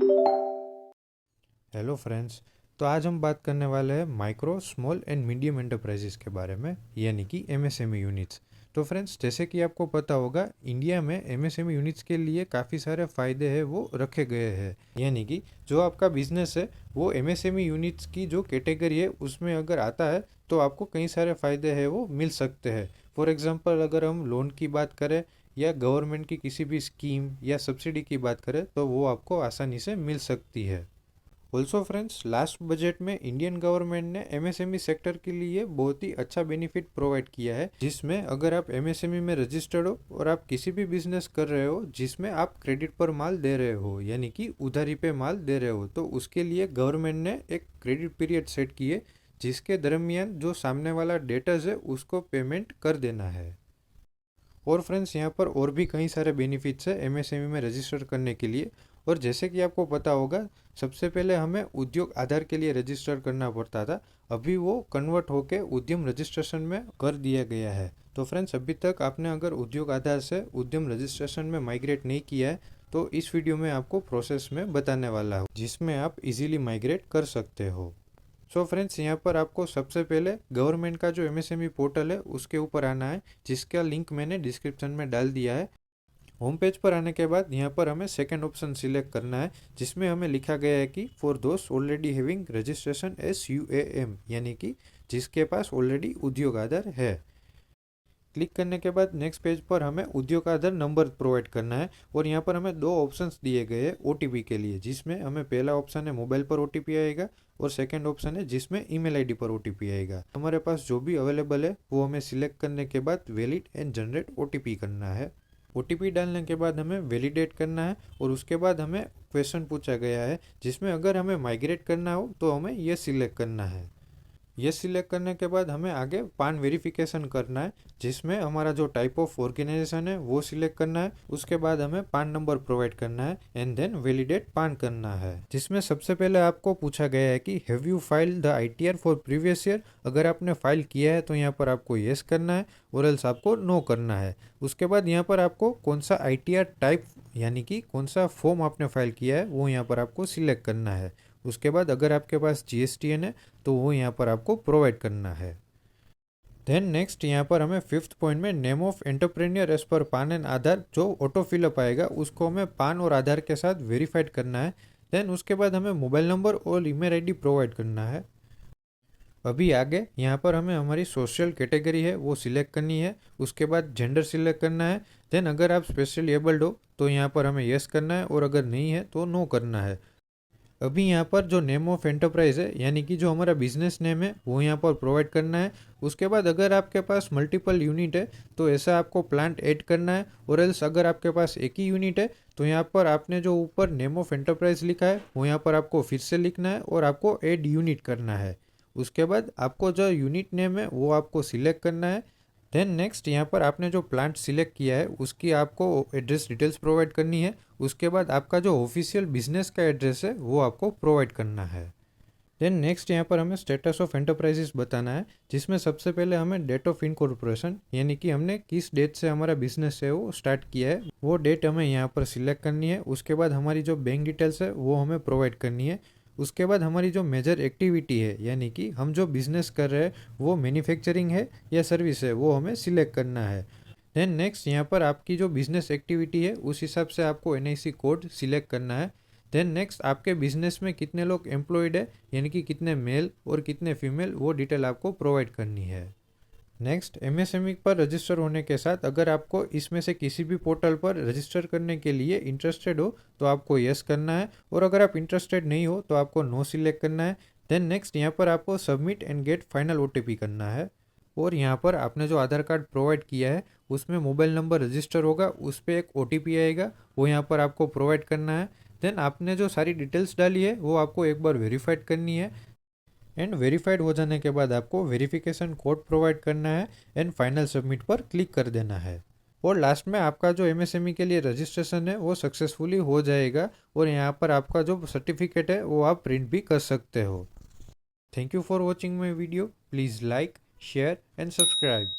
Hello friends. तो आज हम बात करने वाले हैं micro small and medium enterprises के बारे में, यानी कि एमएसएमई यूनिट्स। तो फ्रेंड्स, जैसे कि आपको पता होगा, इंडिया में एमएसएमई यूनिट्स के लिए काफ़ी सारे फ़ायदे हैं वो रखे गए हैं। यानी कि जो आपका बिजनेस है वो एमएसएमई यूनिट्स की जो कैटेगरी है उसमें अगर आता है तो आपको कई सारे फ़ायदे हैं वो मिल सकते हैं। फॉर एग्ज़ाम्पल, अगर हम लोन की बात करें या गवर्नमेंट की किसी भी स्कीम या सब्सिडी की बात करें तो वो आपको आसानी से मिल सकती है। ऑल्सो फ्रेंड्स, लास्ट बजट में इंडियन गवर्नमेंट ने एमएसएमई सेक्टर के लिए बहुत ही अच्छा बेनिफिट प्रोवाइड किया है, जिसमें अगर आप एमएसएमई में रजिस्टर्ड हो और आप किसी भी बिजनेस कर रहे हो जिसमें आप क्रेडिट पर माल दे रहे हो, यानी कि उधारी पे माल दे रहे हो, तो उसके लिए गवर्नमेंट ने एक क्रेडिट पीरियड सेट की है जिसके दरमियान जो सामने वाला डेटर्स है उसको पेमेंट कर देना है। और फ्रेंड्स, यहाँ पर और भी कई सारे बेनिफिट्स है एमएसएमई में रजिस्टर करने के लिए। और जैसे कि आपको पता होगा, सबसे पहले हमें उद्योग आधार के लिए रजिस्टर करना पड़ता था, अभी वो कन्वर्ट होके उद्यम रजिस्ट्रेशन में कर दिया गया है। तो फ्रेंड्स, अभी तक आपने अगर उद्योग आधार से उद्यम रजिस्ट्रेशन में माइग्रेट नहीं किया है तो इस वीडियो में आपको प्रोसेस में बताने वाला हूँ, जिसमें आप इजीली माइग्रेट कर सकते हो। सो फ्रेंड्स, यहाँ पर आपको सबसे पहले गवर्नमेंट का जो एमएसएमई पोर्टल है उसके ऊपर आना है, जिसका लिंक मैंने डिस्क्रिप्शन में डाल दिया है। होम पेज पर आने के बाद यहाँ पर हमें सेकंड ऑप्शन सिलेक्ट करना है, जिसमें हमें लिखा गया है कि फॉर दोस्त already having registration S U, यानी कि जिसके पास ऑलरेडी उद्योग आधार है। क्लिक करने के बाद नेक्स्ट पेज पर हमें उद्योग आधार नंबर प्रोवाइड करना है, और यहाँ पर हमें दो ऑप्शंस दिए गए हैं ओटीपी के लिए, जिसमें हमें पहला ऑप्शन है मोबाइल पर ओटीपी आएगा और सेकंड ऑप्शन है जिसमें ईमेल आईडी पर ओटीपी आएगा। हमारे पास जो भी अवेलेबल है वो हमें सिलेक्ट करने के बाद वैलिड एंड जनरेट ओटीपी करना है। ओटीपी डालने के बाद हमें वैलिडेट करना है और उसके बाद हमें क्वेश्चन पूछा गया है जिसमें अगर हमें माइग्रेट करना हो तो हमें ये सिलेक्ट करना है। ये सिलेक्ट करने के बाद हमें आगे पान वेरिफिकेशन करना है, जिसमें हमारा जो टाइप ऑफ ऑर्गेनाइजेशन है वो सिलेक्ट करना है। उसके बाद हमें पान नंबर प्रोवाइड करना है एंड देन वैलिडेट पान करना है, जिसमें सबसे पहले आपको पूछा गया है कि have you filed the ITR for previous year. अगर आपने फाइल किया है तो यहाँ पर आपको येस करना है और एल्स आपको नो करना है। उसके बाद यहाँ पर आपको कौन सा आईटीआर टाइप, यानी कि कौन सा फॉर्म आपने फाइल किया है, वो यहाँ पर आपको सिलेक्ट करना है। उसके बाद अगर आपके पास जीएसटीएन है तो वो यहाँ पर आपको प्रोवाइड करना है। देन नेक्स्ट, यहाँ पर हमें फिफ्थ पॉइंट में name of entrepreneur as per PAN and आधार जो ऑटो फिलअप आएगा उसको हमें पान और आधार के साथ वेरीफाइड करना है। देन उसके बाद हमें मोबाइल नंबर और ईमेल आईडी प्रोवाइड करना है। अभी आगे यहाँ पर हमें हमारी सोशल कैटेगरी है वो सिलेक्ट करनी है। उसके बाद जेंडर सिलेक्ट करना है। देन अगर आप स्पेशली एबल्ड हो तो यहाँ पर हमें येस करना है और अगर नहीं है तो नो करना है। अभी यहाँ पर जो नेम ऑफ एंटरप्राइज है, यानी कि जो हमारा बिजनेस नेम है, वो यहाँ पर प्रोवाइड करना है। उसके बाद अगर आपके पास मल्टीपल यूनिट है तो ऐसा आपको प्लांट ऐड करना है, और एल्स अगर आपके पास एक ही यूनिट है तो यहाँ पर आपने जो ऊपर नेम ऑफ एंटरप्राइज लिखा है वो यहाँ पर आपको फिर से लिखना है और आपको ऐड यूनिट करना है। उसके बाद आपको जो यूनिट नेम है वो आपको सिलेक्ट करना है। देन नेक्स्ट, यहाँ पर आपने जो प्लांट सिलेक्ट किया है उसकी आपको एड्रेस डिटेल्स प्रोवाइड करनी है। उसके बाद आपका जो ऑफिशियल बिजनेस का एड्रेस है वो आपको प्रोवाइड करना है। देन नेक्स्ट, यहाँ पर हमें स्टेटस ऑफ एंटरप्राइजेस बताना है, जिसमें सबसे पहले हमें डेट ऑफ इनकॉर्पोरेशन, यानी कि हमने किस डेट से हमारा बिजनेस है वो स्टार्ट किया है, वो डेट हमें यहाँ पर सिलेक्ट करनी है। उसके बाद हमारी जो बैंक डिटेल्स है वो हमें प्रोवाइड करनी है। उसके बाद हमारी जो मेजर एक्टिविटी है, यानी कि हम जो बिजनेस कर रहे हैं वो मैन्युफैक्चरिंग है या सर्विस है, वो हमें सिलेक्ट करना है। देन नेक्स्ट, यहाँ पर आपकी जो बिजनेस एक्टिविटी है उस हिसाब से आपको एनआईसी कोड सिलेक्ट करना है। देन नेक्स्ट, आपके बिजनेस में कितने लोग एम्प्लॉयड है, यानी कि कितने मेल और कितने फीमेल, वो डिटेल आपको प्रोवाइड करनी है। नेक्स्ट, एमएसएमई पर रजिस्टर होने के साथ अगर आपको इसमें से किसी भी पोर्टल पर रजिस्टर करने के लिए इंटरेस्टेड हो तो आपको यस करना है, और अगर आप इंटरेस्टेड नहीं हो तो आपको नो सिलेक्ट करना है। देन नेक्स्ट, यहाँ पर आपको submit and get final OTP करना है, और यहाँ पर आपने जो आधार कार्ड प्रोवाइड किया है उसमें मोबाइल नंबर रजिस्टर होगा, उस पर एक ओटीपी आएगा, वो यहाँ पर आपको प्रोवाइड करना है। देन आपने जो सारी डिटेल्स डाली है वो आपको एक बार वेरीफाइड करनी है, एंड वेरीफाइड हो जाने के बाद आपको वेरिफिकेशन कोड प्रोवाइड करना है एंड फाइनल सबमिट पर क्लिक कर देना है। और लास्ट में आपका जो एमएसएमई के लिए रजिस्ट्रेशन है वो सक्सेसफुली हो जाएगा, और यहाँ पर आपका जो सर्टिफिकेट है वो आप प्रिंट भी कर सकते हो। Thank you for watching my video. Please like, share and subscribe.